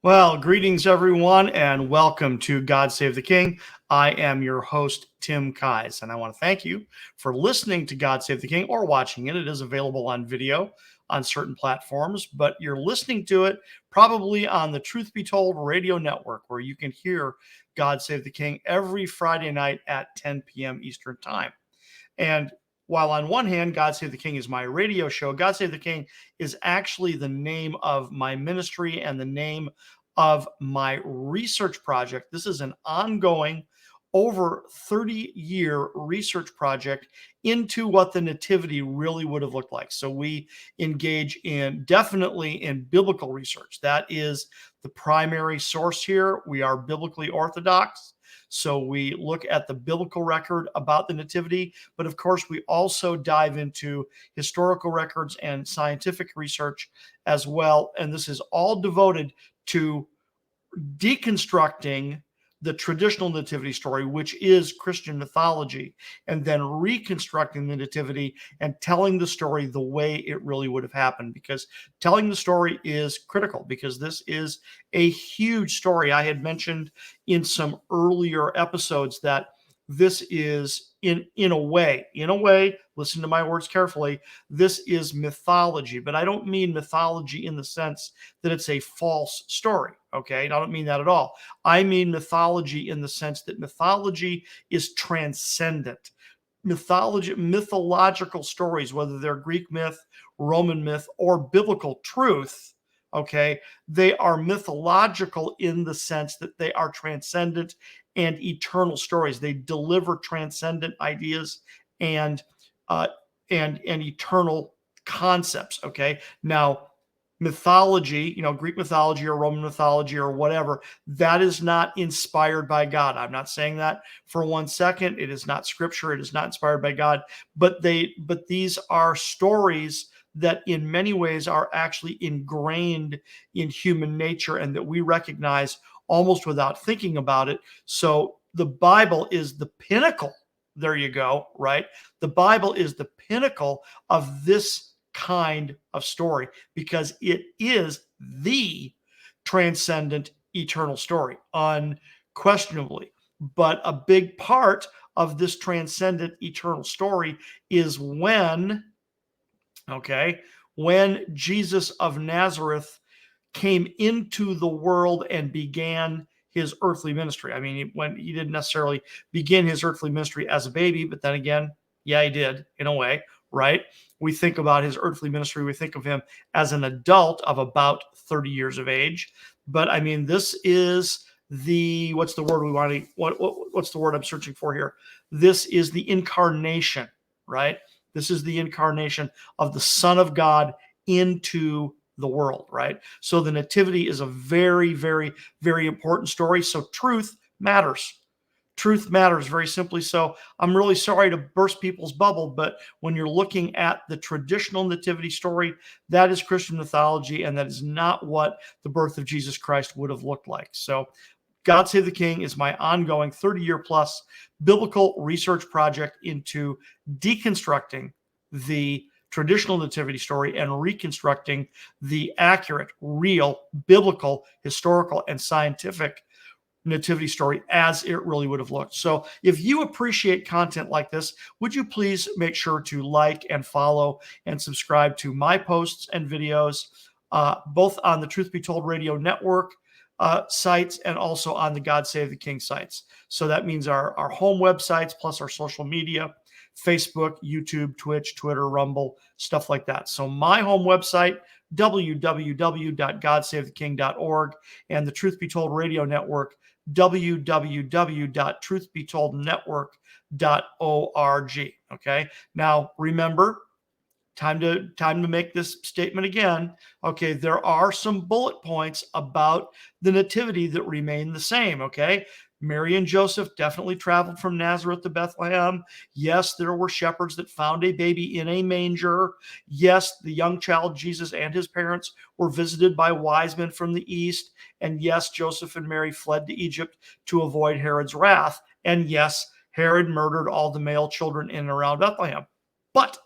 Well, greetings everyone, and welcome to God Save the King. I am your host, Tim Kais, and I want to thank you for listening to God Save the King or watching it. It is available on video on certain platforms, but you're listening to it probably on the Truth Be Told radio network, where you can hear God Save the King every Friday night at 10 p.m. Eastern Time. And while on one hand, God Save the King is my radio show, God Save the King is actually the name of my ministry and the name of my research project. This is an ongoing, over 30-year research project into what the nativity really would have looked like. So we engage definitely in biblical research. That is the primary source here. We are biblically orthodox. So we look at the biblical record about the nativity, but of course we also dive into historical records and scientific research as well. And this is all devoted to deconstructing the traditional nativity story, which is Christian mythology, and then reconstructing the nativity and telling the story the way it really would have happened, because telling the story is critical, because this is a huge story. I had mentioned in some earlier episodes that this is in a way, listen to my words carefully, this is mythology, but I don't mean mythology in the sense that it's a false story. Okay, I don't mean that at all. I mean mythology in the sense that mythology is transcendent. Mythological stories, whether they're Greek myth, Roman myth, or biblical truth, okay, they are mythological in the sense that they are transcendent and eternal stories. They deliver transcendent ideas and and eternal concepts. Okay, now mythology, Greek mythology or Roman mythology or whatever, that is not inspired by God. I'm not saying that for 1 second. It is not scripture. It is not inspired by God. But these are stories that in many ways are actually ingrained in human nature and that we recognize almost without thinking about it. So the Bible is the pinnacle. There you go, right? The Bible is the pinnacle of this kind of story because it is the transcendent eternal story, unquestionably. But a big part of this transcendent eternal story is when Jesus of Nazareth came into the world and began his earthly ministry. I mean, when he didn't necessarily begin his earthly ministry as a baby, but then again, yeah, he did in a way, right? We think about his earthly ministry, we think of him as an adult of about 30 years of age. But I mean, this is what's the word we want to, what's the word I'm searching for here? This is the incarnation, right? This is the incarnation of the Son of God into the world, right? So the nativity is a very, very, very important story. So truth matters. Truth matters, very simply. So I'm really sorry to burst people's bubble, but when you're looking at the traditional nativity story, that is Christian mythology, and that is not what the birth of Jesus Christ would have looked like. So God Save the King is my ongoing 30-year plus biblical research project into deconstructing the traditional nativity story and reconstructing the accurate, real, biblical, historical, and scientific nativity story as it really would have looked. So if you appreciate content like this, would you please make sure to like and follow and subscribe to my posts and videos, both on the Truth Be Told radio network sites and also on the God Save the King sites. So that means our home websites plus our social media, Facebook, YouTube, Twitch, Twitter, Rumble, stuff like that. So my home website, www.godsavtheking.org, and the Truth Be Told radio network, www.truthbetoldnetwork.org. Okay. Now remember, time to make this statement again. Okay, there are some bullet points about the nativity that remain the same. Okay, Mary and Joseph definitely traveled from Nazareth to Bethlehem. Yes, there were shepherds that found a baby in a manger. Yes, the young child Jesus and his parents were visited by wise men from the east. And yes, Joseph and Mary fled to Egypt to avoid Herod's wrath. And yes, Herod murdered all the male children in and around Bethlehem. But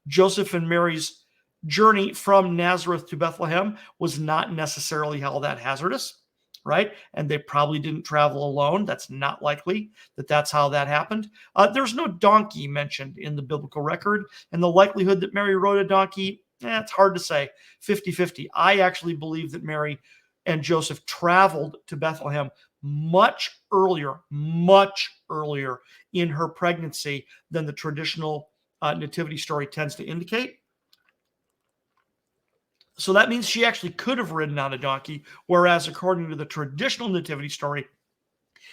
Joseph and Mary's journey from Nazareth to Bethlehem was not necessarily all that hazardous, right? And they probably didn't travel alone. That's not likely that that's how that happened. There's no donkey mentioned in the biblical record, and the likelihood that Mary rode a donkey, it's hard to say. 50-50. I actually believe that Mary and Joseph traveled to Bethlehem much earlier in her pregnancy than the traditional nativity story tends to indicate. So that means she actually could have ridden on a donkey, whereas according to the traditional nativity story,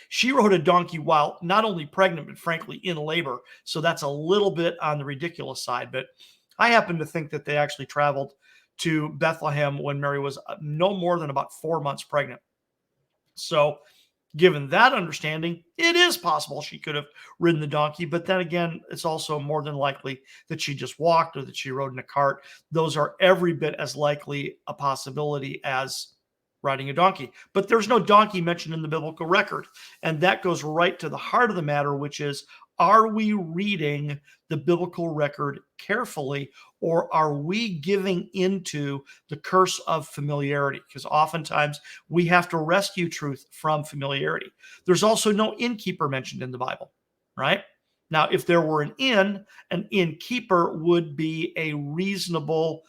she rode a donkey while not only pregnant, but frankly in labor. So that's a little bit on the ridiculous side. But I happen to think that they actually traveled to Bethlehem when Mary was no more than about 4 months pregnant. So given that understanding, it is possible she could have ridden the donkey. But then again, it's also more than likely that she just walked or that she rode in a cart. Those are every bit as likely a possibility as riding a donkey. But there's no donkey mentioned in the biblical record. And that goes right to the heart of the matter, which is, are we reading the biblical record carefully, or are we giving into the curse of familiarity? Because oftentimes we have to rescue truth from familiarity. There's also no innkeeper mentioned in the Bible, right? Now, if there were an innkeeper would be a reasonable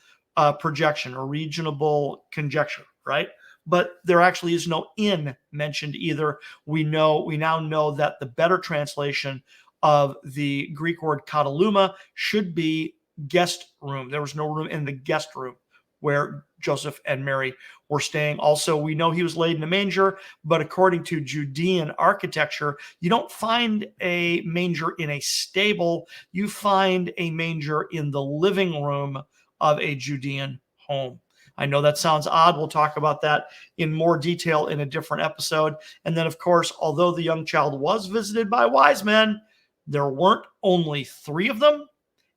projection or reasonable conjecture, right? But there actually is no inn mentioned either. We now know that the better translation of the Greek word kataluma should be guest room. There was no room in the guest room where Joseph and Mary were staying. Also, we know he was laid in a manger, but according to Judean architecture, you don't find a manger in a stable. You find a manger in the living room of a Judean home. I know that sounds odd. We'll talk about that in more detail in a different episode. And then, of course, although the young child was visited by wise men, there weren't only 3 of them,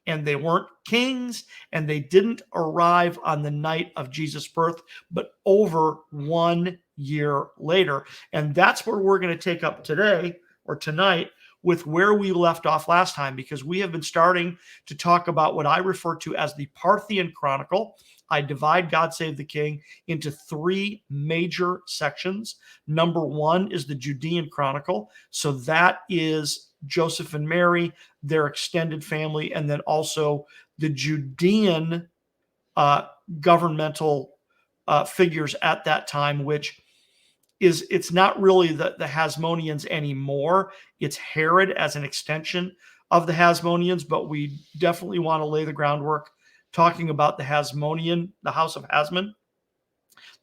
and they weren't kings, and they didn't arrive on the night of Jesus' birth, but over 1 year later. And that's where we're going to take up today or tonight with where we left off last time, because we have been starting to talk about what I refer to as the Parthian Chronicle. I divide God Save the King into 3 major sections. Number 1 is the Judean Chronicle. So that is Joseph and Mary, their extended family, and then also the Judean governmental figures at that time, which it's not really the Hasmoneans anymore. It's Herod as an extension of the Hasmoneans, but we definitely want to lay the groundwork talking about the house of Hasmon,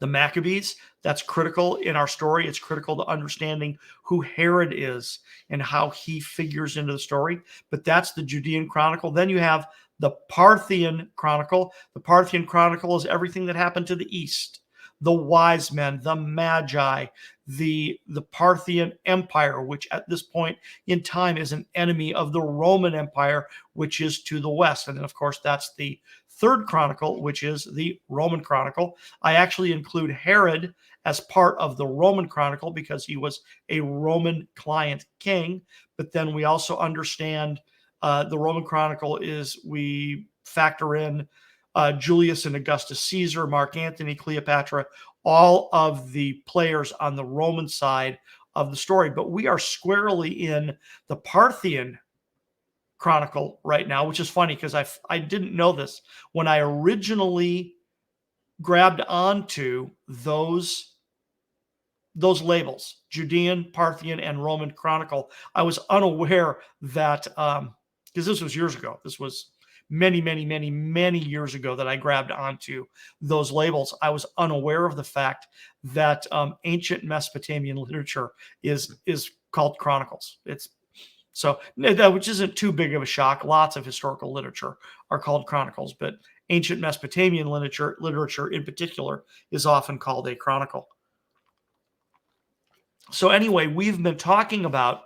the Maccabees. That's critical in our story. It's critical to understanding who Herod is and how he figures into the story. But that's the Judean Chronicle. Then you have the Parthian Chronicle. The Parthian Chronicle is everything that happened to the east. The wise men, the Magi, the Parthian Empire, which at this point in time is an enemy of the Roman Empire, which is to the west. And then, of course, that's the 3rd Chronicle, which is the Roman Chronicle. I actually include Herod as part of the Roman Chronicle because he was a Roman client king. But then we also understand the Roman Chronicle is we factor in Julius and Augustus Caesar, Mark Antony, Cleopatra, all of the players on the Roman side of the story. But we are squarely in the Parthian Chronicle right now, which is funny because I didn't know this. When I originally grabbed onto those labels, Judean, Parthian, and Roman Chronicle, I was unaware that, because this was years ago, this was many, many, many, many years ago that I grabbed onto those labels. I was unaware of the fact that ancient Mesopotamian literature is called chronicles. So, which isn't too big of a shock. Lots of historical literature are called chronicles, but ancient Mesopotamian literature in particular is often called a chronicle. So anyway, we've been talking about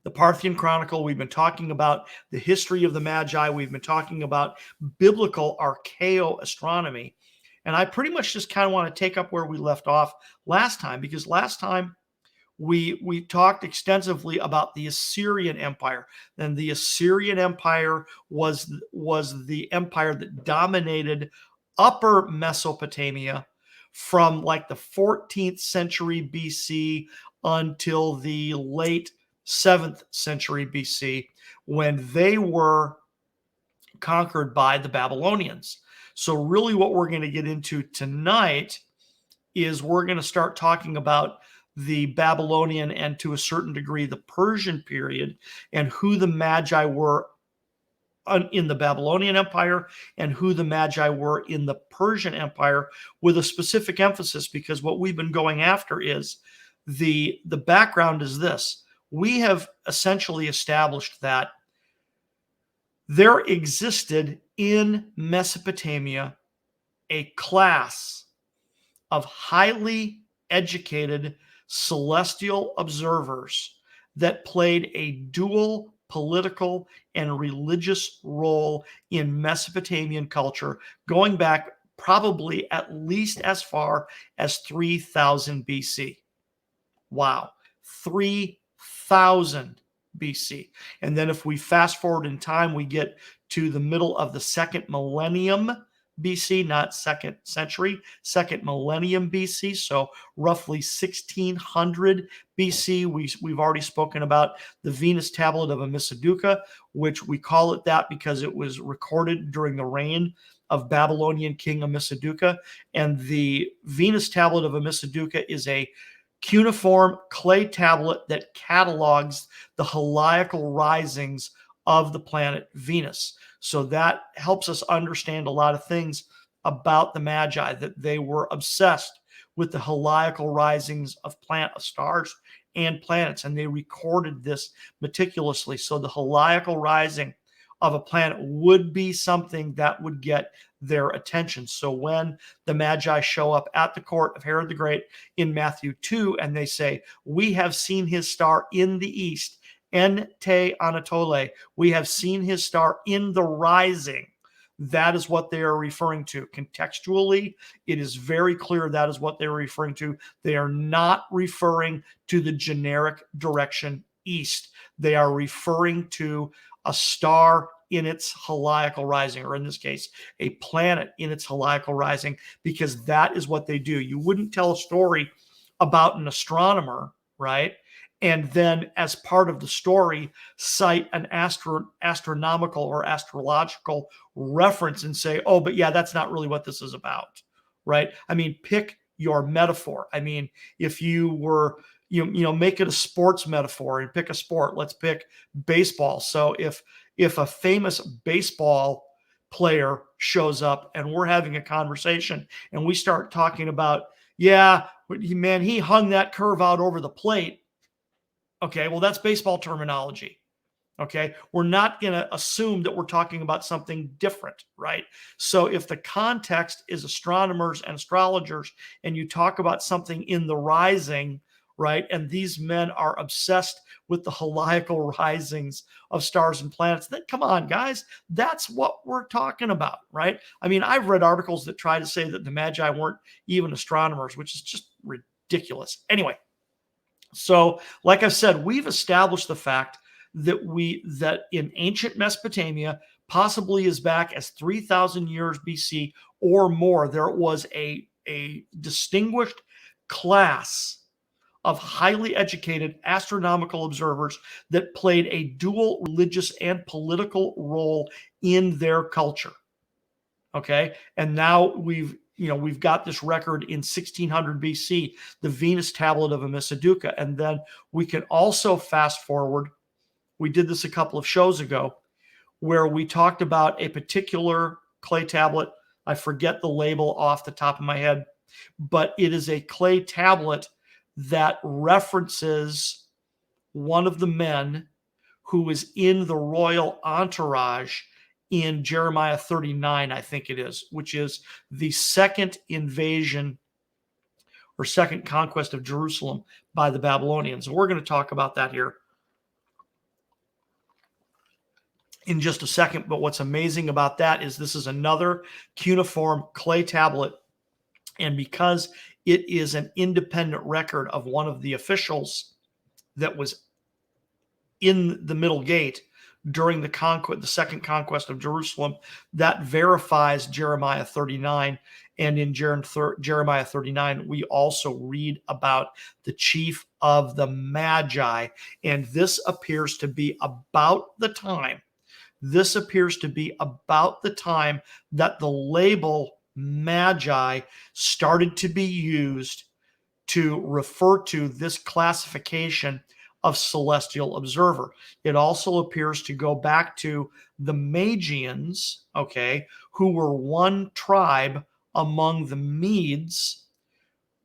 the Parthian Chronicle. We've been talking about the history of the Magi. We've been talking about biblical archaeoastronomy. And I pretty much just kind of want to take up where we left off last time, because last time we talked extensively about the Assyrian Empire. And the Assyrian Empire was the empire that dominated Upper Mesopotamia from like the 14th century BC until the late 7th century BC, when they were conquered by the Babylonians. So really what we're going to get into tonight is we're going to start talking about the Babylonian and to a certain degree the Persian period, and who the Magi were in the Babylonian Empire and who the Magi were in the Persian Empire, with a specific emphasis, because what we've been going after is the background is this. We have essentially established that there existed in Mesopotamia a class of highly educated celestial observers that played a dual political and religious role in Mesopotamian culture, going back probably at least as far as 3000 BC. Wow, 3000 BC. And then if we fast forward in time, we get to the middle of the second millennium BC, not second century, second millennium BC. So roughly 1600 BC. We've already spoken about the Venus tablet of Amisaduqa, which we call it that because it was recorded during the reign of Babylonian king Amisaduqa. And the Venus tablet of Amisaduqa is a cuneiform clay tablet that catalogs the heliacal risings of the planet Venus. So that helps us understand a lot of things about the Magi, that they were obsessed with the heliacal risings of stars and planets, and they recorded this meticulously. So the heliacal rising of a planet would be something that would get their attention. So when the Magi show up at the court of Herod the Great in Matthew 2, and they say, "We have seen his star in the east, En te Anatole, we have seen his star in the rising," that is what they are referring to. Contextually, it is very clear that is what they're referring to. They are not referring to the generic direction east. They are referring to a star in its heliacal rising, or in this case, a planet in its heliacal rising, because that is what they do. You wouldn't tell a story about an astronomer, right? And then as part of the story, cite an astronomical or astrological reference and say, "Oh, but yeah, that's not really what this is about," right? I mean, pick your metaphor. I mean, if you were, make it a sports metaphor and pick a sport. Let's pick baseball. So if a famous baseball player shows up and we're having a conversation and we start talking about, "Yeah, man, he hung that curve out over the plate." Okay, well, that's baseball terminology. Okay, we're not going to assume that we're talking about something different, right? So if the context is astronomers and astrologers and you talk about something in the rising, right, and these men are obsessed with the heliacal risings of stars and planets, then come on, guys, that's what we're talking about, right? I mean, I've read articles that try to say that the Magi weren't even astronomers, which is just ridiculous. Anyway, so like I said, we've established the fact that in ancient Mesopotamia, possibly as back as 3000 years BC or more, there was a distinguished class of highly educated astronomical observers that played a dual religious and political role in their culture. Okay, and now we've got this record in 1600 BC, the Venus tablet of Amisaduqa, and then we can also fast forward. We did this a couple of shows ago, where we talked about a particular clay tablet. I forget the label off the top of my head, but it is a clay tablet that references one of the men who is in the royal entourage in Jeremiah 39, I think it is, which is the second invasion or second conquest of Jerusalem by the Babylonians. And we're going to talk about that here in just a second. But what's amazing about that is this is another cuneiform clay tablet. And because it is an independent record of one of the officials that was in the middle gate during the second conquest of Jerusalem, that verifies Jeremiah 39. And in Jeremiah 39, we also read about the chief of the Magi. And this appears to be about the time that the label Magi started to be used to refer to this classification of celestial observer. It also appears to go back to the Magians, okay, who were one tribe among the Medes,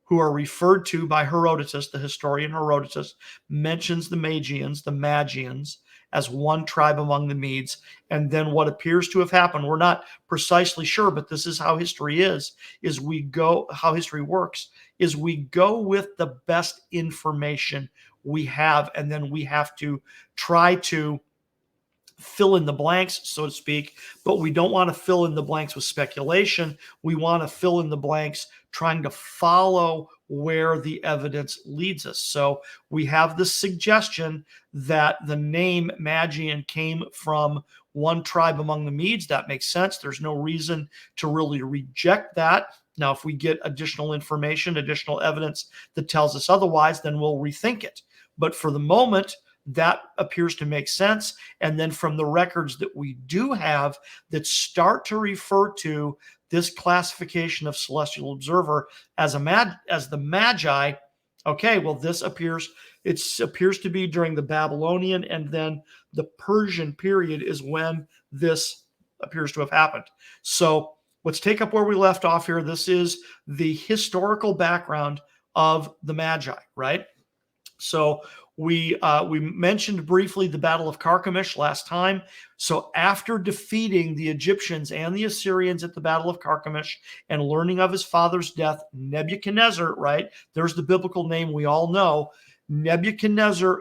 who are referred to by Herodotus. The historian Herodotus mentions the Magians, as one tribe among the Medes. And then what appears to have happened, we're not precisely sure, but this is how history how history works, is we go with the best information we have, and then we have to try to fill in the blanks, so to speak, but we don't want to fill in the blanks with speculation. We want to fill in the blanks trying to follow where the evidence leads us. So we have the suggestion that the name Magian came from one tribe among the Medes. That makes sense. There's no reason to really reject that. Now, if we get additional information, additional evidence that tells us otherwise, then we'll rethink it. But for the moment, that appears to make sense. And then from the records that we do have that start to refer to this classification of celestial observer as the Magi, okay, well, it appears to be during the Babylonian and then the Persian period is when this appears to have happened. So let's take up where we left off here. This is the historical background of the Magi, right? So we mentioned briefly the Battle of Carchemish last time. So after defeating the Egyptians and the Assyrians at the Battle of Carchemish and learning of his father's death, Nebuchadnezzar, right? There's the biblical name we all know. Nebuchadnezzar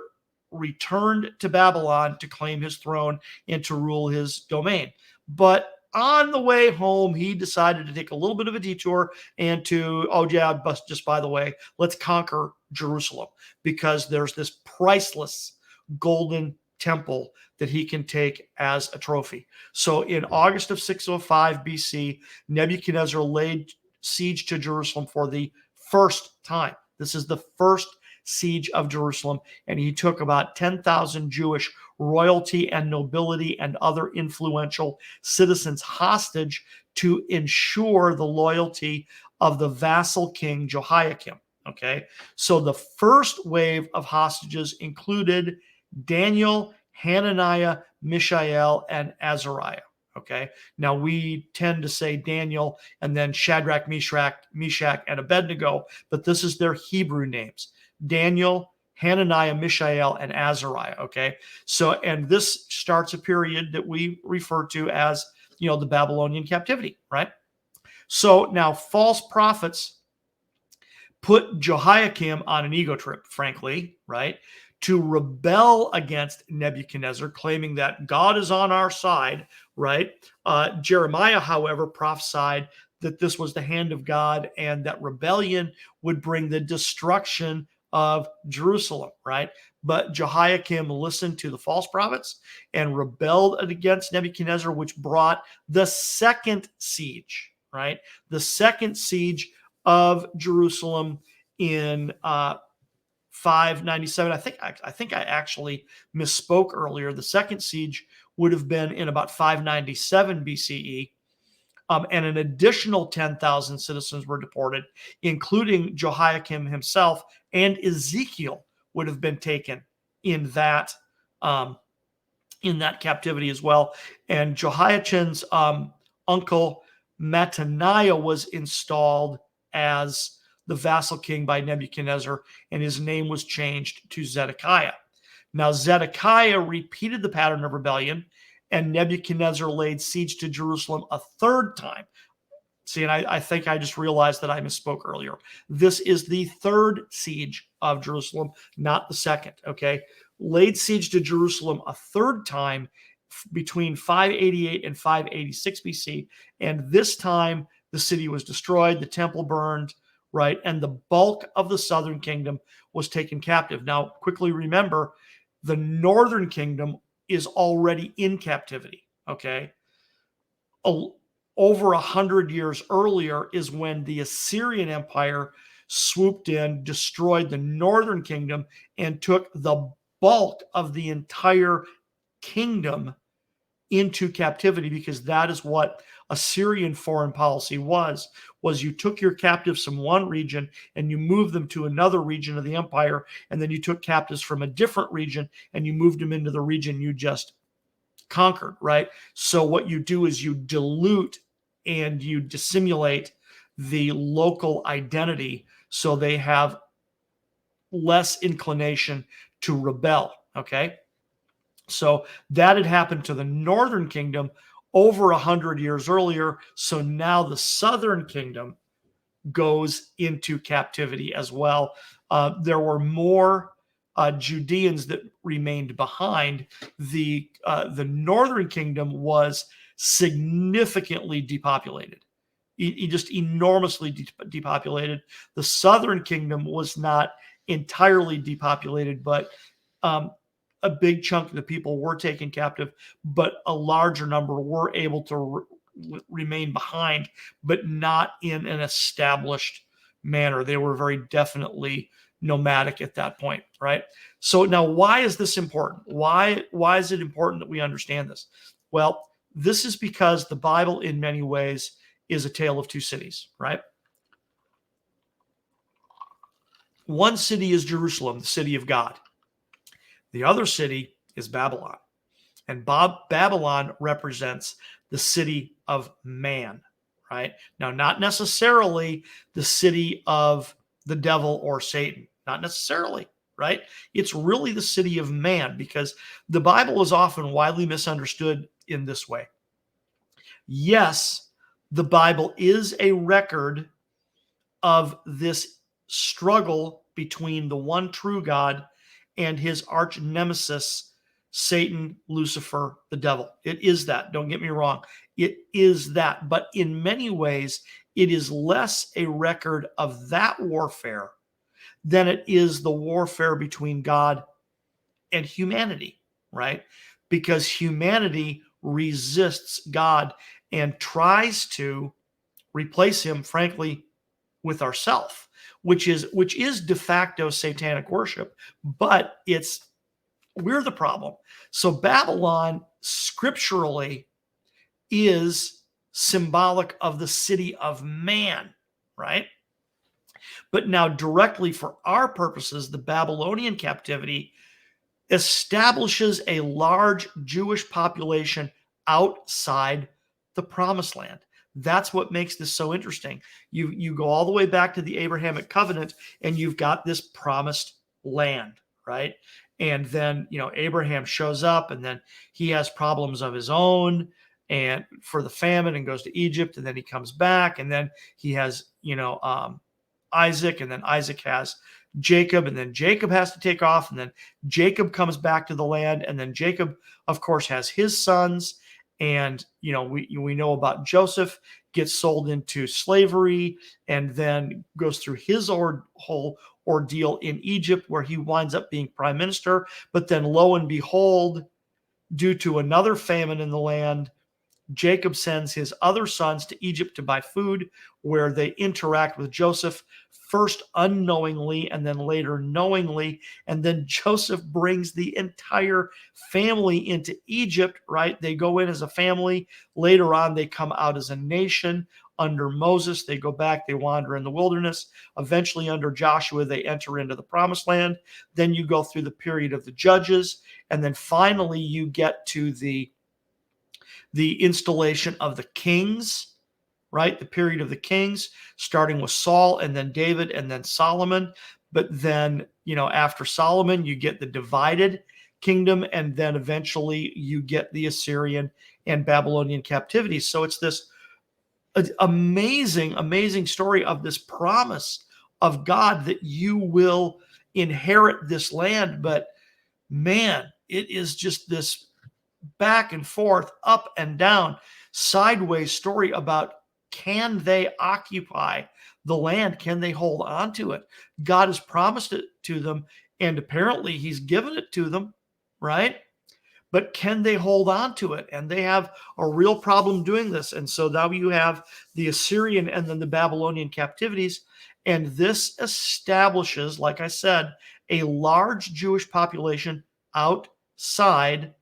returned to Babylon to claim his throne and to rule his domain. But on the way home, he decided to take a little bit of a detour and but just by the way, let's conquer Jerusalem, because there's this priceless golden temple that he can take as a trophy. So in August of 605 BC, Nebuchadnezzar laid siege to Jerusalem for the first time. This is the first siege of Jerusalem, and he took about 10,000 Jewish royalty and nobility and other influential citizens hostage to ensure the loyalty of the vassal king Jehoiakim. Okay, so the first wave of hostages included Daniel, Hananiah, Mishael, and Azariah. Okay, now we tend to say Daniel and then Shadrach, Meshach, and Abednego, but this is their Hebrew names: Daniel, Hananiah, Mishael, and Azariah. Okay, so and this starts a period that we refer to as, the Babylonian captivity, right? So now false prophets put Jehoiakim on an ego trip, frankly, right, to rebel against Nebuchadnezzar, claiming that God is on our side, right? Jeremiah, however, prophesied that this was the hand of God and that rebellion would bring the destruction of Jerusalem, right? But Jehoiakim listened to the false prophets and rebelled against Nebuchadnezzar, which brought the second siege, right? The second siege of Jerusalem in 597. I think I actually misspoke earlier. The second siege would have been in about 597 BCE. And an additional 10,000 citizens were deported, including Jehoiakim himself, and Ezekiel would have been taken in that captivity as well. And Jehoiachin's uncle Mattaniah was installed as the vassal king by Nebuchadnezzar, and his name was changed to Zedekiah. Now, Zedekiah repeated the pattern of rebellion, and Nebuchadnezzar laid siege to Jerusalem a third time. See, and I think I just realized that I misspoke earlier. This is the third siege of Jerusalem, not the second, okay? Laid siege to Jerusalem a third time between 588 and 586 BC, and this time the city was destroyed, the temple burned, right? And the bulk of the southern kingdom was taken captive. Now, quickly remember, the northern kingdom is already in captivity, okay? Over 100 years earlier is when the Assyrian Empire swooped in, destroyed the northern kingdom, and took the bulk of the entire kingdom into captivity, because that is what Assyrian foreign policy was you took your captives from one region and you moved them to another region of the empire, and then you took captives from a different region and you moved them into the region you just conquered, right? So what you do is you dilute and you dissimulate the local identity so they have less inclination to rebel, okay? So that had happened to the northern kingdom over 100 years earlier. So now the southern kingdom goes into captivity as well. There were more Judeans that remained behind. The northern kingdom was significantly depopulated. Just enormously depopulated. The southern kingdom was not entirely depopulated, but a big chunk of the people were taken captive, but a larger number were able to remain behind, but not in an established manner. They were very definitely nomadic at that point, right? So now, why is this important? Why is it important that we understand this? Well, this is because the Bible, in many ways, is a tale of two cities, right? One city is Jerusalem, the city of God. The other city is Babylon. And Babylon represents the city of man, right? Now, not necessarily the city of the devil or Satan, not necessarily, right? It's really the city of man, because the Bible is often widely misunderstood in this way. Yes, the Bible is a record of this struggle between the one true God and his arch nemesis, Satan, Lucifer, the devil. It is that. Don't get me wrong. It is that. But in many ways, it is less a record of that warfare than it is the warfare between God and humanity, right? Because humanity resists God and tries to replace him, frankly, with ourself, which is de facto satanic worship, but we're the problem. So Babylon scripturally is symbolic of the city of man, right? But now, directly for our purposes, the Babylonian captivity establishes a large Jewish population outside the promised land. That's what makes this so interesting. You go all the way back to the Abrahamic covenant, and you've got this promised land, right? And then, Abraham shows up, and then he has problems of his own and for the famine, and goes to Egypt, and then he comes back, and then he has, Isaac, and then Isaac has Jacob, and then Jacob has to take off, and then Jacob comes back to the land, and then Jacob, of course, has his sons. And we know about Joseph, gets sold into slavery, and then goes through his whole ordeal in Egypt, where he winds up being prime minister. But then, lo and behold, due to another famine in the land, Jacob sends his other sons to Egypt to buy food, where they interact with Joseph, first unknowingly and then later knowingly. And then Joseph brings the entire family into Egypt, right? They go in as a family. Later on, they come out as a nation under Moses. They go back, they wander in the wilderness. Eventually, under Joshua, they enter into the promised land. Then you go through the period of the judges. And then finally, you get to the installation of the kings, right? The period of the kings, starting with Saul and then David and then Solomon. But then, after Solomon, you get the divided kingdom, and then eventually you get the Assyrian and Babylonian captivity. So it's this amazing, amazing story of this promise of God that you will inherit this land. But man, it is just this back and forth, up and down, sideways story about can they occupy the land? Can they hold on to it? God has promised it to them, and apparently he's given it to them, right? But can they hold on to it? And they have a real problem doing this. And so now you have the Assyrian and then the Babylonian captivities. And this establishes, like I said, a large Jewish population outside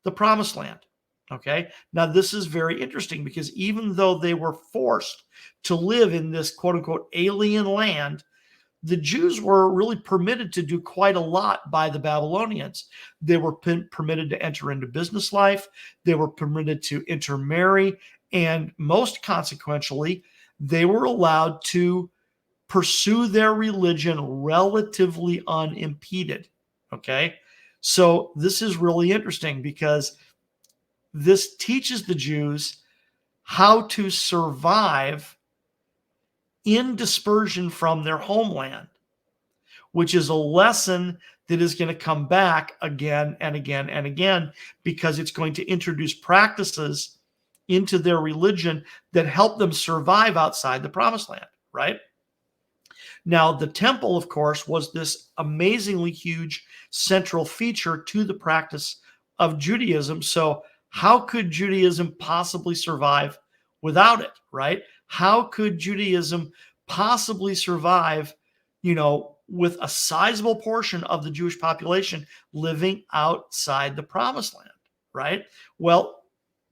the promised land. Okay. Now, this is very interesting because even though they were forced to live in this quote unquote alien land, the Jews were really permitted to do quite a lot by the Babylonians. They were permitted to enter into business life, they were permitted to intermarry, and most consequentially, they were allowed to pursue their religion relatively unimpeded. Okay. So this is really interesting because this teaches the Jews how to survive in dispersion from their homeland, which is a lesson that is going to come back again and again and again because it's going to introduce practices into their religion that help them survive outside the promised land, right? Now, the temple, of course, was this amazingly huge central feature to the practice of Judaism. So, how could Judaism possibly survive without it, right? How could Judaism possibly survive, with a sizable portion of the Jewish population living outside the promised land, right? Well,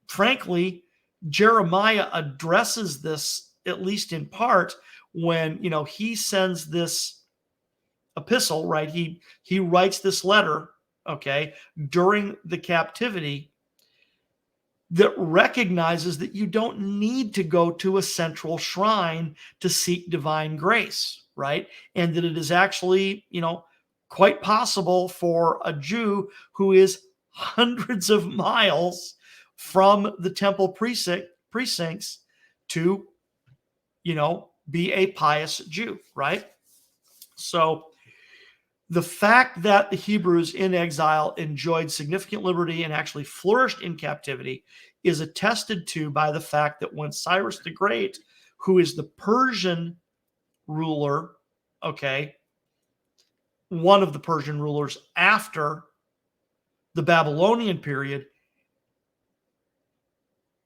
frankly, Jeremiah addresses this, at least in part, when he sends this epistle, right? He writes this letter, okay, during the captivity that recognizes that you don't need to go to a central shrine to seek divine grace, right? And that it is actually, quite possible for a Jew who is hundreds of miles from the temple precincts to, be a pious Jew, right? So the fact that the Hebrews in exile enjoyed significant liberty and actually flourished in captivity is attested to by the fact that when Cyrus the Great, who is the Persian ruler, okay, one of the Persian rulers after the Babylonian period,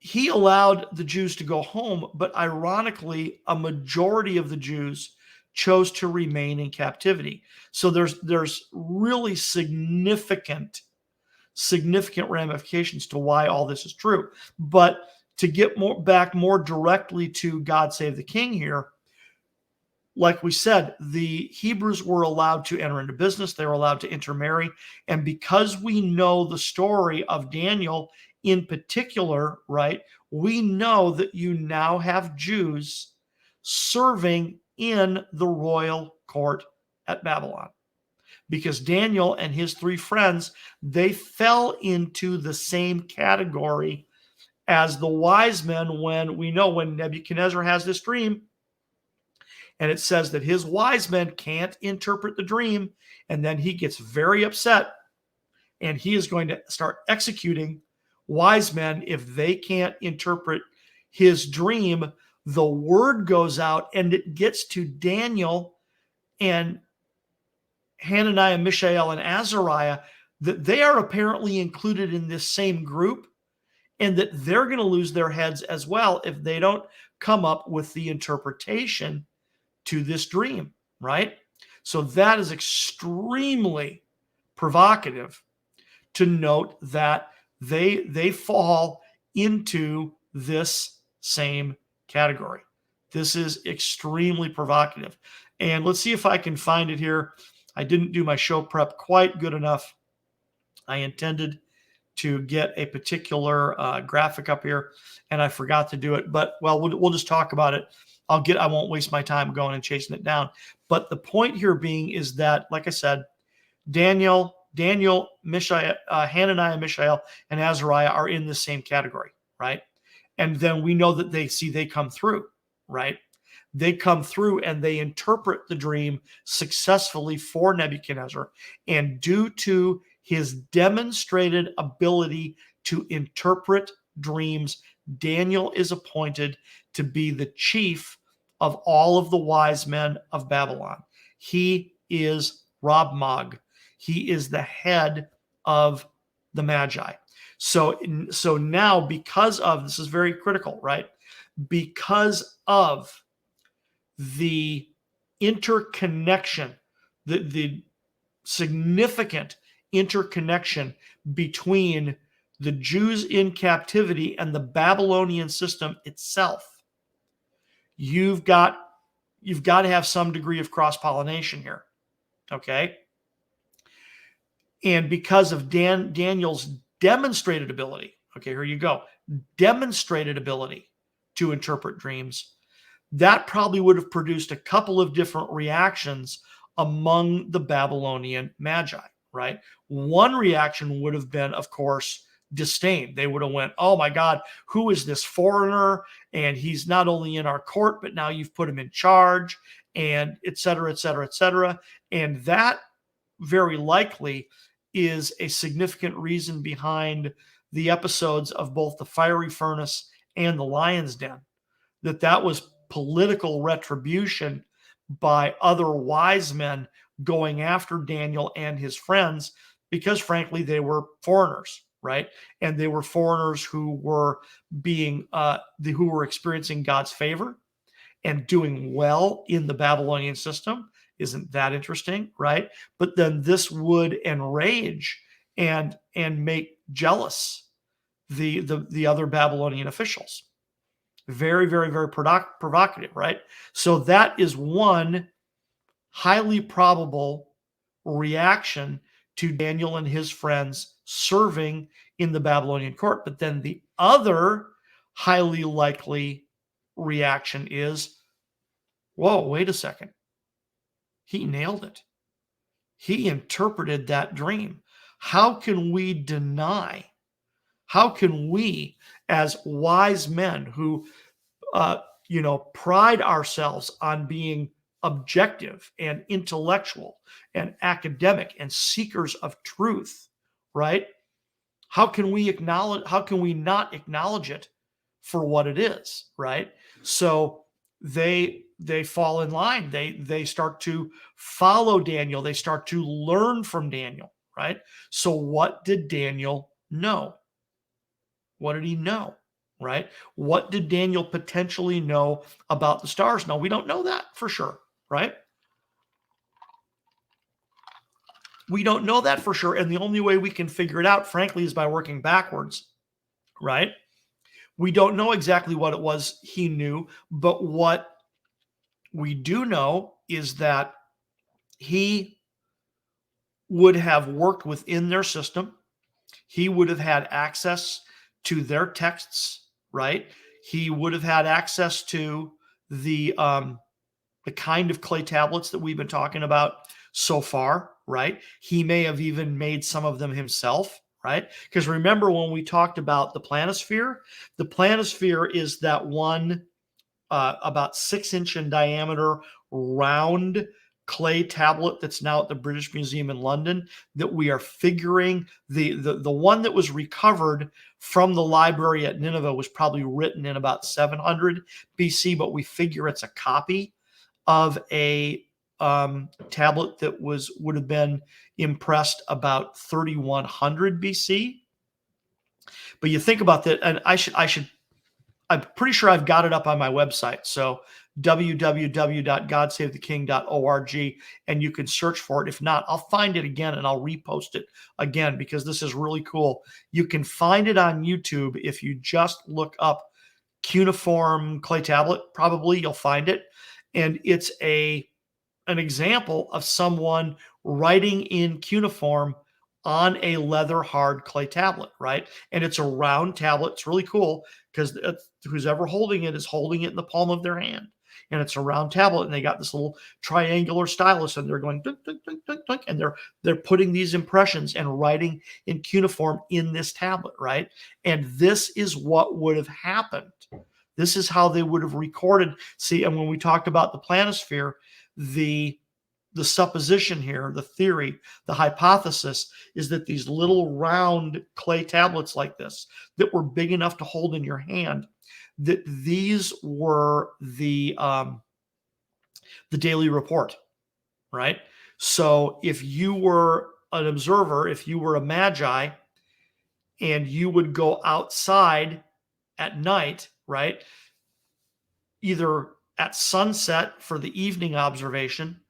he allowed the Jews to go home, but ironically, a majority of the Jews chose to remain in captivity. So there's really significant ramifications to why all this is true. But to get more directly to God Save the King here, like we said, the Hebrews were allowed to enter into business. They were allowed to intermarry. And because we know the story of Daniel in particular, right, we know that you now have Jews serving in the royal court at Babylon. Because Daniel and his three friends, they fell into the same category as the wise men when Nebuchadnezzar has this dream, and it says that his wise men can't interpret the dream, and then he gets very upset, and he is going to start executing wise men if they can't interpret his dream. The word goes out, and it gets to Daniel and Hananiah, Mishael, and Azariah that they are apparently included in this same group and that they're going to lose their heads as well if they don't come up with the interpretation to this dream, right? So that is extremely provocative to note that they fall into this same category. This is extremely provocative. And let's see if I can find it here. I didn't do my show prep quite good enough. I intended to get a particular graphic up here, and I forgot to do it. But we'll just talk about it. I won't waste my time going and chasing it down. But the point here being is that, like I said, Daniel, Mishael, Hananiah, Mishael, and Azariah are in the same category, right? And then we know that they come through, right? They come through and they interpret the dream successfully for Nebuchadnezzar. And due to his demonstrated ability to interpret dreams, Daniel is appointed to be the chief of all of the wise men of Babylon. He is Rab-Mag. He is the head of the Magi. So now, because of, this is very critical, right? Because of the interconnection, the significant interconnection between the Jews in captivity and the Babylonian system itself, you've got to have some degree of cross-pollination here. Okay? And because of Daniel's demonstrated ability, okay, here you go, demonstrated ability to interpret dreams, that probably would have produced a couple of different reactions among the Babylonian Magi, right? One reaction would have been, of course, disdain. They would have went, oh my God, who is this foreigner? And he's not only in our court, but now you've put him in charge, and et cetera, et cetera, et cetera. And that very likely is a significant reason behind the episodes of both the fiery furnace and the lion's den, that was political retribution by other wise men going after Daniel and his friends, because frankly they were foreigners, right? And they were foreigners who were who were experiencing God's favor and doing well in the Babylonian system. Isn't that interesting, right? But then this would enrage and make jealous the other Babylonian officials. Very, very, very provocative, right? So that is one highly probable reaction to Daniel and his friends serving in the Babylonian court. But then the other highly likely reaction is, whoa, wait a second. He nailed it. He interpreted that dream. How can we deny? How can we, as wise men who, pride ourselves on being objective and intellectual and academic and seekers of truth, right? How can we not acknowledge it for what it is, right? So they fall in line. They start to follow Daniel. They start to learn from Daniel, right? So what did Daniel know? What did he know, right? What did Daniel potentially know about the stars? Now, we don't know that for sure, right? We don't know that for sure. And the only way we can figure it out, frankly, is by working backwards, right? We don't know exactly what it was he knew, but what we do know is that he would have worked within their system. He would have had access to their texts, right? He would have had access to the kind of clay tablets that we've been talking about so far, right? He may have even made some of them himself, right? Because remember when we talked about the planisphere is that one about 6-inch in diameter round clay tablet that's now at the British Museum in London, that we are figuring the one that was recovered from the library at Nineveh was probably written in about 700 BC, but we figure it's a copy of a tablet that would have been impressed about 3100 BC. But you think about that, and I'm pretty sure I've got it up on my website. So www.godsavetheking.org, and you can search for it. If not, I'll find it again and I'll repost it again because this is really cool. You can find it on YouTube if you just look up cuneiform clay tablet. Probably you'll find it, and it's an example of someone writing in cuneiform on a leather hard clay tablet, right? And it's a round tablet. It's really cool because who's ever holding it is holding it in the palm of their hand. And it's a round tablet, and they got this little triangular stylus, and they're going dunk, dunk, dunk, dunk, dunk, and they're putting these impressions and writing in cuneiform in this tablet, right? And this is what would have happened. This is how they would have recorded. See, and when we talked about the planisphere, the the supposition here, the theory, the hypothesis is that these little round clay tablets like this that were big enough to hold in your hand, that these were the daily report, right? So if you were an observer, if you were a magi, and you would go outside at night, right? Either at sunset for the evening observation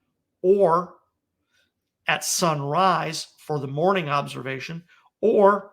or at sunrise for the morning observation, or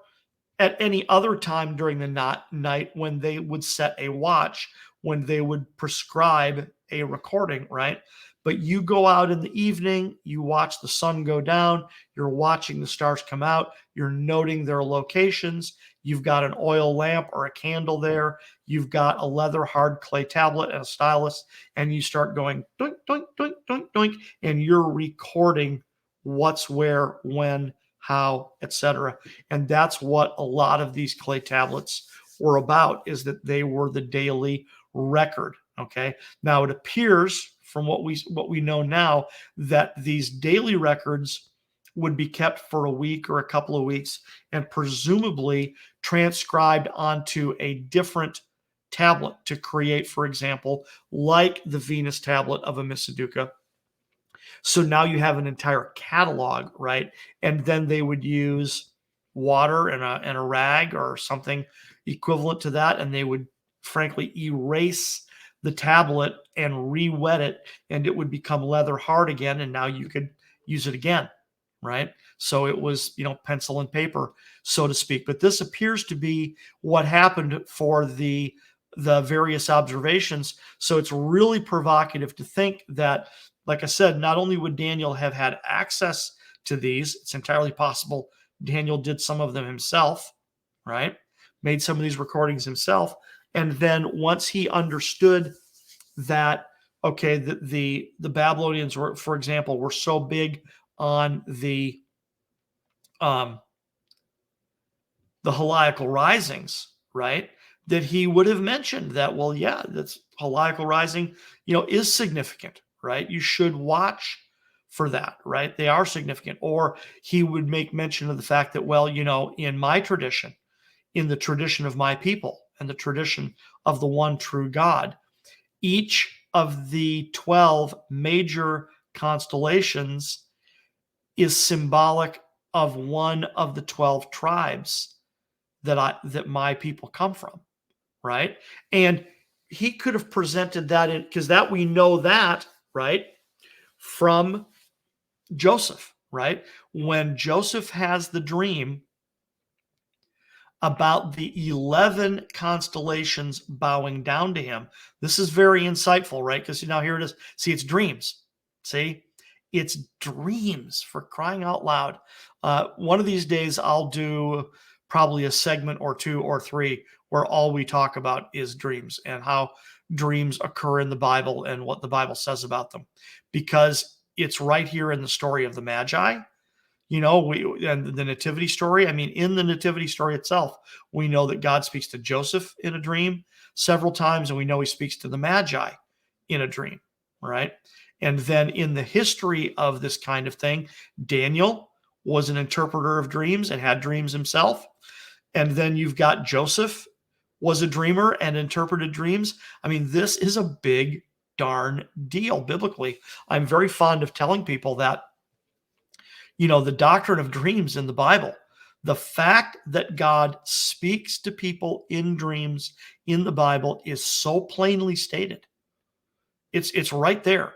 at any other time during the night when they would set a watch, when they would prescribe a recording, right? But you go out in the evening, you watch the sun go down, you're watching the stars come out, you're noting their locations, you've got an oil lamp or a candle there, you've got a leather hard clay tablet and a stylus, and you start going doink, doink, doink, doink, doink, and you're recording what's where, when, how, etc. And that's what a lot of these clay tablets were about, is that they were the daily record. Okay. Now it appears from what we know now that these daily records would be kept for a week or a couple of weeks and presumably transcribed onto a different tablet to create, for example, like the Venus tablet of Amisaduka. So now you have an entire catalog, right? And then they would use water and a rag or something equivalent to that, and they would frankly erase the tablet and re-wet it, and it would become leather hard again, and now you could use it again, right? So it was, pencil and paper, so to speak. But this appears to be what happened for the various observations. So it's really provocative to think that, like I said, not only would Daniel have had access to these, it's entirely possible Daniel did some of them himself, right? Made some of these recordings himself. And then once he understood that, okay, the Babylonians were, for example, were so big on the heliacal risings, right? That he would have mentioned that, well, yeah, that's heliacal rising, is significant, right? You should watch for that, right? They are significant. Or he would make mention of the fact that, well, in my tradition, in the tradition of my people, and the tradition of the one true God, each of the 12 major constellations is symbolic of one of the 12 tribes that my people come from, right? And he could have presented that in, because that we know that, right, from Joseph, right? When Joseph has the dream about the 11 constellations bowing down to him. This is very insightful, right? Because now here it is. See, it's dreams. See, it's dreams, for crying out loud. One of these days, I'll do probably a segment or two or three where all we talk about is dreams and how dreams occur in the Bible and what the Bible says about them, because it's right here in the story of the Magi. And the nativity story. I mean, in the nativity story itself, we know that God speaks to Joseph in a dream several times, and we know he speaks to the Magi in a dream, right? And then in the history of this kind of thing, Daniel was an interpreter of dreams and had dreams himself. And then you've got Joseph was a dreamer and interpreted dreams. I mean, this is a big darn deal biblically. I'm very fond of telling people that the doctrine of dreams in the Bible, the fact that God speaks to people in dreams in the Bible is so plainly stated. It's right there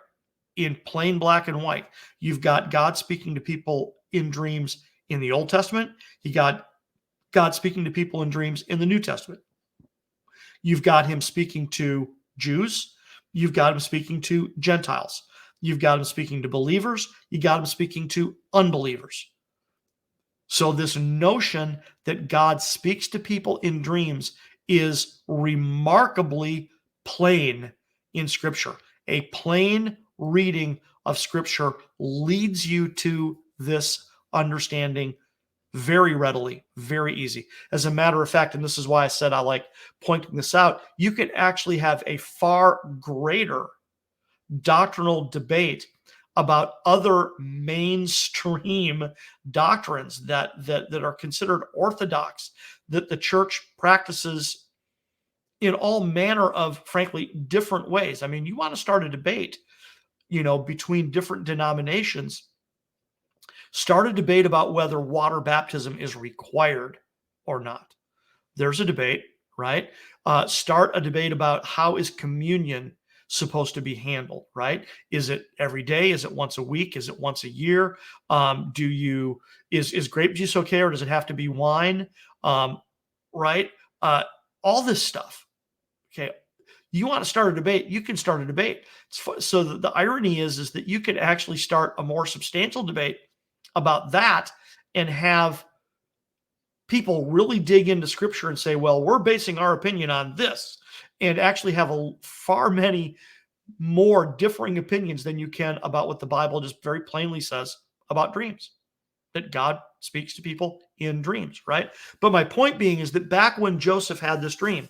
in plain black and white. You've got God speaking to people in dreams in the Old Testament. You got God speaking to people in dreams in the New Testament. You've got him speaking to Jews. You've got him speaking to Gentiles. You've got him speaking to believers. You got him speaking to unbelievers. So this notion that God speaks to people in dreams is remarkably plain in Scripture. A plain reading of Scripture leads you to this understanding very readily, very easy. As a matter of fact, and this is why I said I like pointing this out, you can actually have a far greater doctrinal debate about other mainstream doctrines that are considered orthodox, that the church practices in all manner of, frankly, different ways. I mean, you want to start a debate, between different denominations, start a debate about whether water baptism is required or not. There's a debate, right? Start a debate about how is communion supposed to be handled, right? Is it every day? Is it once a week? Is it once a year? Is grape juice okay, or does it have to be wine? Right? All this stuff. Okay. You want to start a debate, you can start a debate. So the irony is that you could actually start a more substantial debate about that and have people really dig into scripture and say, well, we're basing our opinion on this, and actually have a far many more differing opinions than you can about what the Bible just very plainly says about dreams, that God speaks to people in dreams, right? But my point being is that back when Joseph had this dream,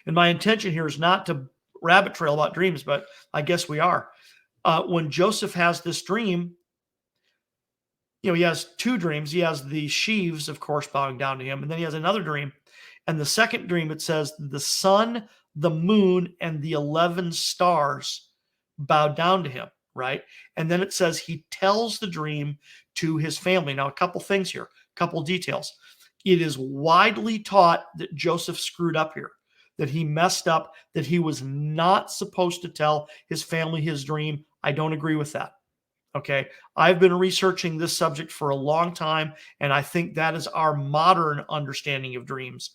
and my intention here is not to rabbit trail about dreams, but I guess we are. When Joseph has this dream, he has two dreams. He has the sheaves, of course, bowing down to him, and then he has another dream. And the second dream, it says, the sun, the moon, and the 11 stars bow down to him, right? And then it says he tells the dream to his family. Now, a couple things here, a couple details. It is widely taught that Joseph screwed up here, that he messed up, that he was not supposed to tell his family his dream. I don't agree with that. Okay. I've been researching this subject for a long time, and I think that is our modern understanding of dreams,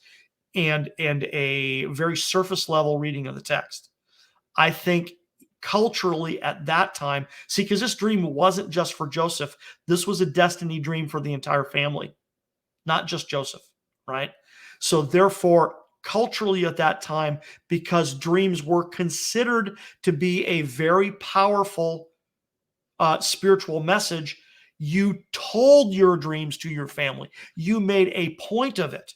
and a very surface level reading of the text. I think culturally at that time, see, because this dream wasn't just for Joseph, this was a destiny dream for the entire family, not just Joseph, right? So therefore, culturally at that time, because dreams were considered to be a very powerful spiritual message, you told your dreams to your family. You made a point of it.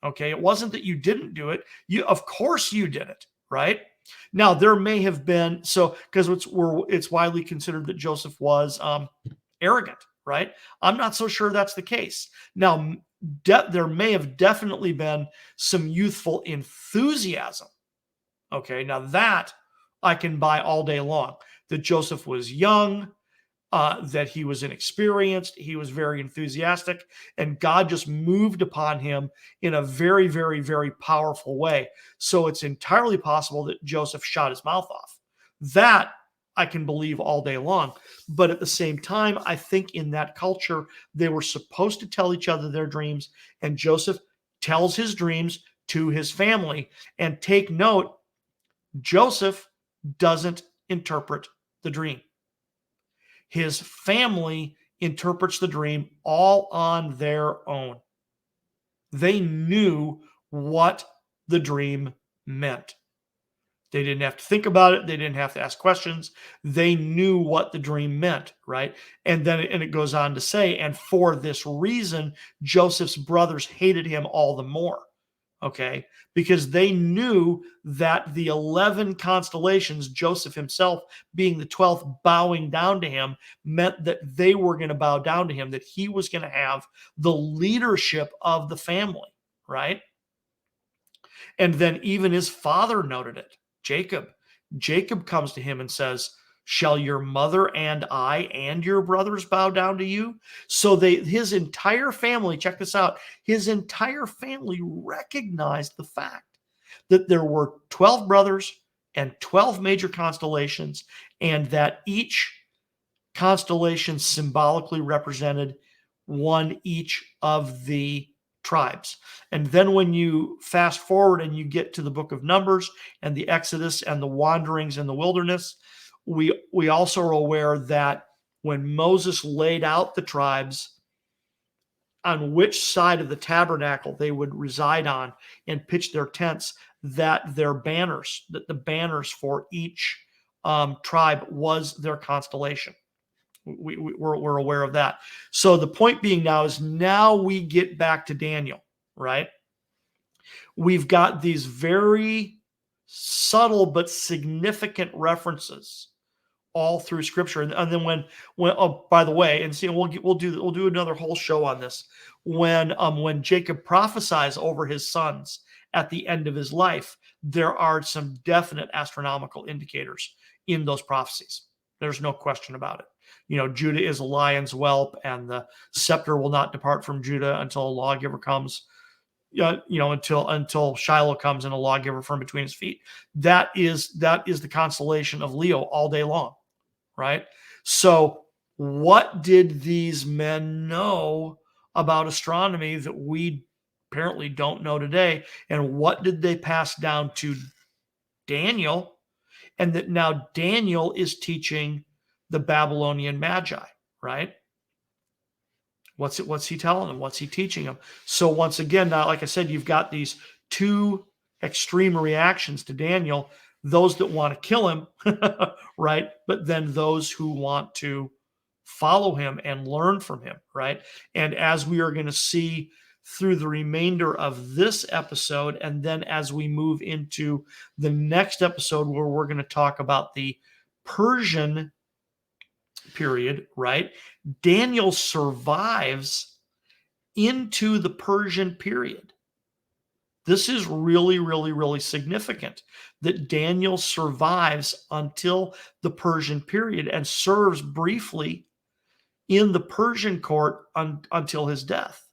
Okay, it wasn't that you didn't do it. Of course, you did it, right? Now there may have been, because it's widely considered that Joseph was arrogant, right? I'm not so sure that's the case. Now there may have definitely been some youthful enthusiasm. Okay, now that I can buy all day long. That Joseph was young, that he was inexperienced, he was very enthusiastic, and God just moved upon him in a very, very, very powerful way. So it's entirely possible that Joseph shot his mouth off. That I can believe all day long. But at the same time, I think in that culture, they were supposed to tell each other their dreams, and Joseph tells his dreams to his family. And take note, Joseph doesn't interpret the dream. His family interprets the dream all on their own. They knew what the dream meant. They didn't have to think about it. They didn't have to ask questions. They knew what the dream meant, right? And then it goes on to say, and for this reason, Joseph's brothers hated him all the more. Okay, because they knew that the 11 constellations, Joseph himself being the 12th, bowing down to him, meant that they were going to bow down to him, that he was going to have the leadership of the family, right? And then even his father noted it, Jacob. Jacob comes to him and says, shall your mother and I and your brothers bow down to you? So his entire family, check this out, his entire family recognized the fact that there were 12 brothers and 12 major constellations, and that each constellation symbolically represented one each of the tribes. And then when you fast forward and you get to the book of Numbers and the Exodus and the wanderings in the wilderness, we also are aware that when Moses laid out the tribes on which side of the tabernacle they would reside on and pitch their tents, that the banners for each tribe was their constellation. We're aware of that. So the point being now we get back to Daniel, right? We've got these very subtle but significant references all through Scripture. And then when oh, by the way, and see, we'll do another whole show on this. When Jacob prophesies over his sons at the end of his life, there are some definite astronomical indicators in those prophecies. There's no question about it. Judah is a lion's whelp, and the scepter will not depart from Judah until a lawgiver comes. Until Shiloh comes and a lawgiver from between his feet. That is the constellation of Leo all day long, right? So, what did these men know about astronomy that we apparently don't know today? And what did they pass down to Daniel? And that now Daniel is teaching the Babylonian Magi, right? What's he telling them? What's he teaching them? So once again, now, like I said, you've got these two extreme reactions to Daniel: those that want to kill him, right? But then those who want to follow him and learn from him, right? And as we are going to see through the remainder of this episode, and then as we move into the next episode where we're going to talk about the Persian period, right? Daniel survives into the Persian period. This is really, really, really significant that Daniel survives until the Persian period and serves briefly in the Persian court until his death,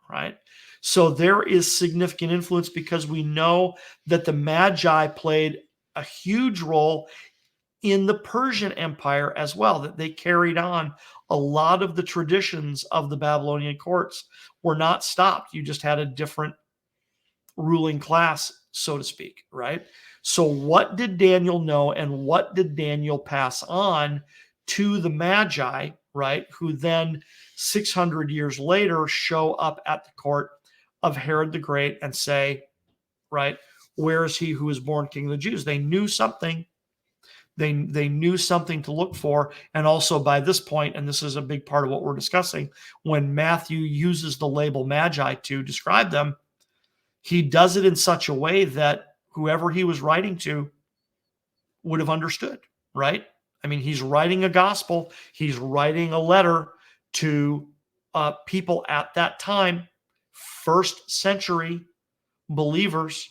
right? So there is significant influence because we know that the Magi played a huge role in the Persian Empire as well, that they carried on a lot of the traditions of the Babylonian courts were not stopped. You just had a different ruling class, so to speak, right? So what did Daniel know, and what did Daniel pass on to the Magi, right? Who then 600 years later show up at the court of Herod the Great and say, right, where is he who is born King of the Jews? They knew something. They knew something to look for. And also by this point, and this is a big part of what we're discussing, when Matthew uses the label Magi to describe them, he does it in such a way that whoever he was writing to would have understood, right? I mean, he's writing a gospel. He's writing a letter to people at that time, first century believers.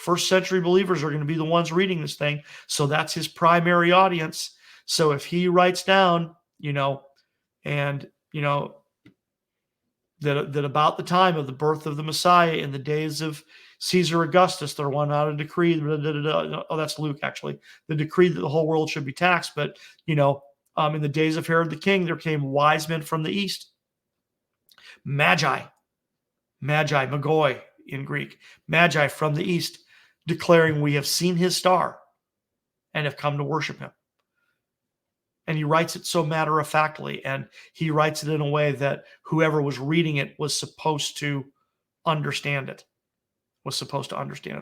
First century believers are going to be the ones reading this thing. So that's his primary audience. So if he writes down, and, that about the time of the birth of the Messiah in the days of Caesar Augustus, there went out a decree. Oh, that's Luke, actually. The decree that the whole world should be taxed. But, in the days of Herod the king, there came wise men from the east. Magi, Magoi in Greek. Magi from the east, declaring, we have seen his star and have come to worship him. And he writes it so matter-of-factly, and he writes it in a way that whoever was reading it was supposed to understand it.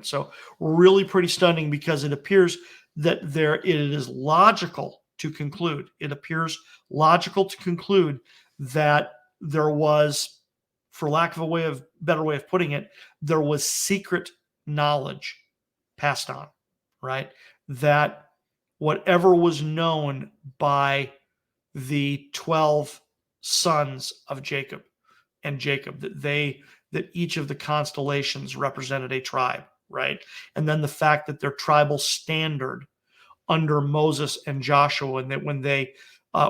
So really pretty stunning, because it appears that it is logical to conclude. It appears logical to conclude that there was, for lack of a better way of putting it, there was secret knowledge passed on, right? That whatever was known by the 12 sons of Jacob, that each of the constellations represented a tribe, right? And then the fact that their tribal standard under Moses and Joshua, and that when they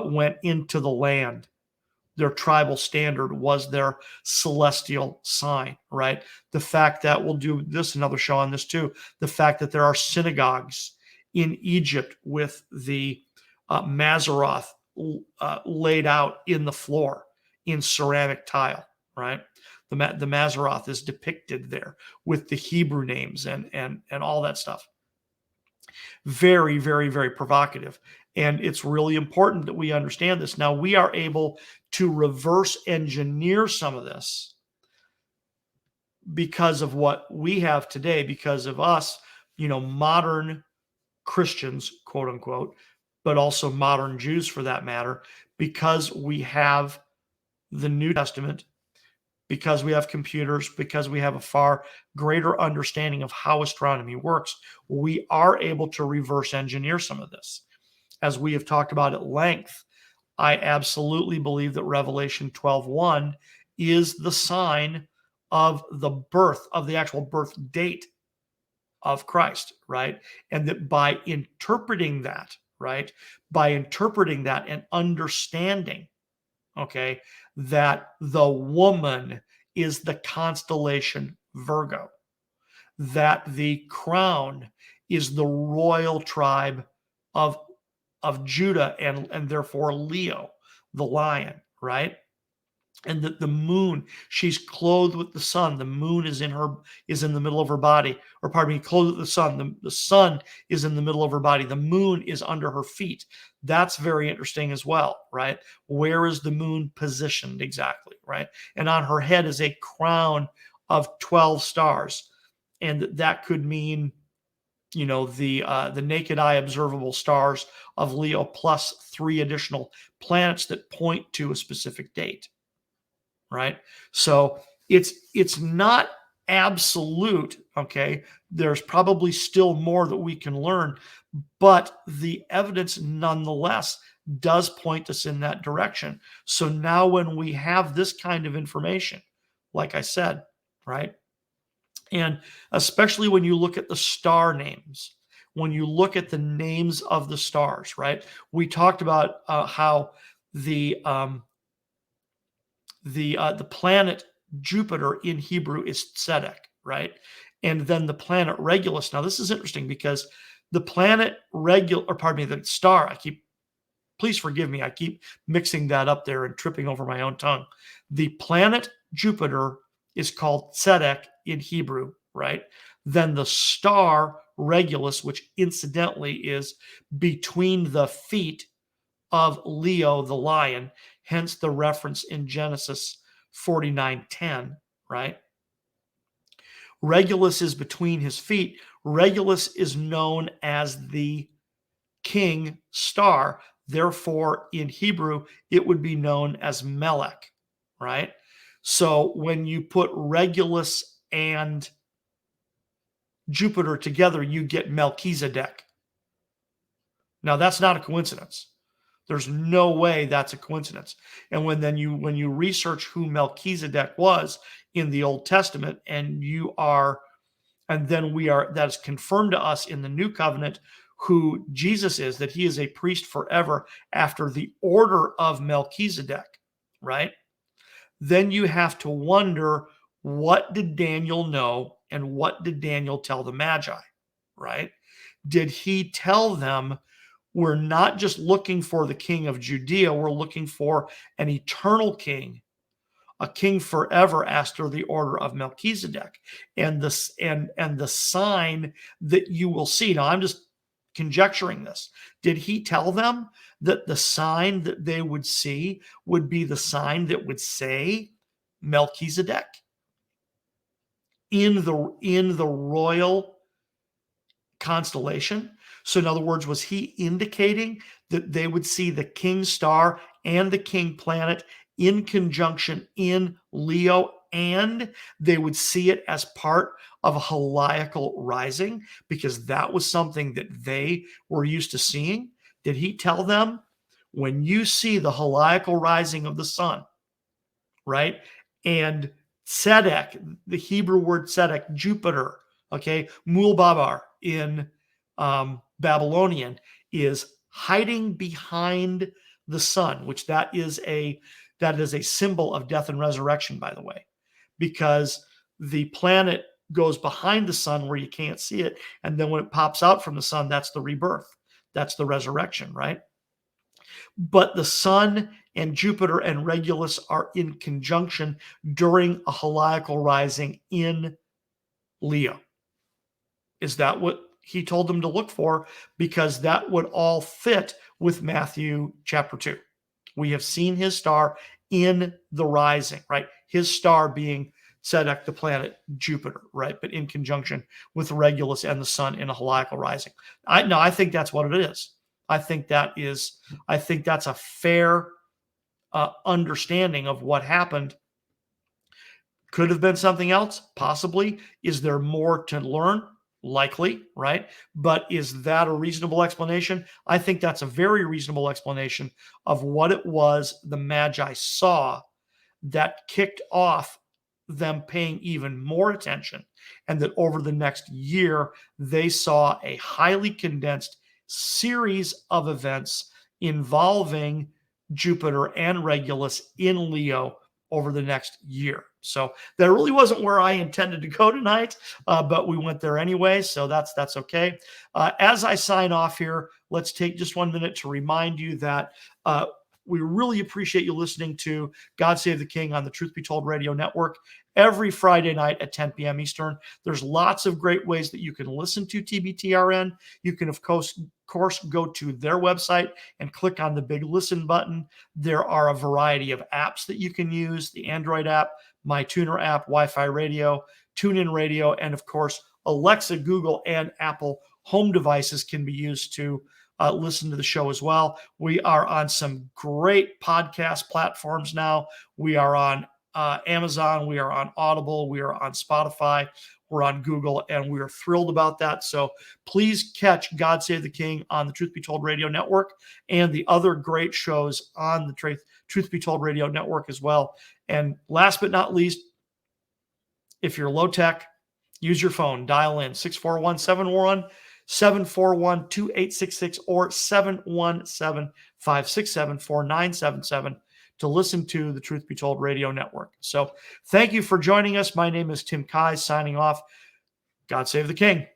went into the land, their tribal standard was their celestial sign, right? The fact that, we'll do this another show on this too, the fact that there are synagogues in Egypt with the Mazzaroth laid out in the floor in ceramic tile, right? The Mazzaroth is depicted there with the Hebrew names and all that stuff. Very, very, very provocative. And it's really important that we understand this. Now, we are able to reverse engineer some of this because of what we have today, because of us, modern Christians, quote unquote, but also modern Jews for that matter, because we have the New Testament, because we have computers, because we have a far greater understanding of how astronomy works, we are able to reverse engineer some of this. as we have talked about at length, I absolutely believe that Revelation 12:1 is the sign of the birth, of the actual birth date of Christ, right? And that by interpreting that, right, by interpreting that and understanding, okay, that the woman is the constellation Virgo, that the crown is the royal tribe of Judah, and therefore Leo, the lion, right? And that the moon, she's clothed with the sun. The moon is in the middle of her body, or pardon me, clothed with the sun. The sun is in the middle of her body. The moon is under her feet. That's very interesting as well, right? Where is the moon positioned exactly, right? And on her head is a crown of 12 stars. And that could mean, the naked eye observable stars of Leo plus 3 additional planets that point to a specific date, right? So it's not absolute, okay? There's probably still more that we can learn, but the evidence nonetheless does point us in that direction. So now when we have this kind of information, like I said, right? And especially when you look at the star names, when you look at the names of the stars, right? We talked about how the the planet Jupiter in Hebrew is Tzedek, right? And then the planet Regulus. Now this is interesting because the planet or pardon me, the star. Please forgive me. I keep mixing that up there and tripping over my own tongue. The planet Jupiter is called Tzedek in Hebrew, right? Then the star Regulus, which incidentally is between the feet of Leo the lion, hence the reference in Genesis 49:10, right? Regulus is between his feet. Regulus is known as the king star. Therefore, in Hebrew, it would be known as Melech, right? So when you put Regulus and Jupiter together, you get Melchizedek. Now, that's not a coincidence. There's no way that's a coincidence. And when you research who Melchizedek was in the Old Testament, and that is confirmed to us in the New Covenant who Jesus is, that he is a priest forever after the order of Melchizedek, right? Then you have to wonder, what did Daniel know and what did Daniel tell the Magi, right? Did he tell them, we're not just looking for the king of Judea, we're looking for an eternal king, a king forever after the order of Melchizedek, and the sign that you will see. Now I'm just conjecturing this. Did he tell them that the sign that they would see would be the sign that would say Melchizedek in the royal constellation? So in other words, was he indicating that they would see the king star and the king planet in conjunction in Leo, and they would see it as part of a heliacal rising, because that was something that they were used to seeing? Did he tell them, when you see the heliacal rising of the sun, right? And Tzedek, the Hebrew word Tzedek, Jupiter, okay, Mulbabar in Babylonian, is hiding behind the sun, which that is a symbol of death and resurrection, by the way, because the planet goes behind the sun where you can't see it, and then when it pops out from the sun, that's the rebirth, that's the resurrection, right? But the sun and Jupiter and Regulus are in conjunction during a heliacal rising in Leo. Is that what he told them to look for? Because that would all fit with Matthew chapter 2. We have seen his star in the rising, right? His star being Tzedek, the planet Jupiter, right? But in conjunction with Regulus and the sun in a heliacal rising. I think that's what it is. I think that's a fair understanding of what happened. Could have been something else, possibly. Is there more to learn? Likely, right? But is that a reasonable explanation? I think that's a very reasonable explanation of what it was the Magi saw that kicked off them paying even more attention, and that over the next year, they saw a highly condensed series of events involving Jupiter and Regulus in Leo over the next year. So that really wasn't where I intended to go tonight, but we went there anyway, so that's okay. As I sign off here, let's take just 1 minute to remind you that we really appreciate you listening to God Save the King on the Truth Be Told Radio Network every Friday night at 10 p.m. Eastern. There's lots of great ways that you can listen to TBTRN. You can, of course, go to their website and click on the big listen button. There are a variety of apps that you can use: the Android app, My Tuner app, Wi-Fi radio, TuneIn radio, and of course, Alexa, Google, and Apple home devices can be used to listen to the show as well. We are on some great podcast platforms now. We are on Amazon, we are on Audible, we are on Spotify, we're on Google, and we are thrilled about that. So please catch God Save the King on the Truth Be Told Radio Network and the other great shows on the Truth Be Told Radio Network as well. And last but not least, if you're low tech, use your phone, dial in 641-741-2866 or 717-567-4977 to listen to the Truth Be Told Radio Network. So thank you for joining us. My name is Tim Kai, signing off. God save the King.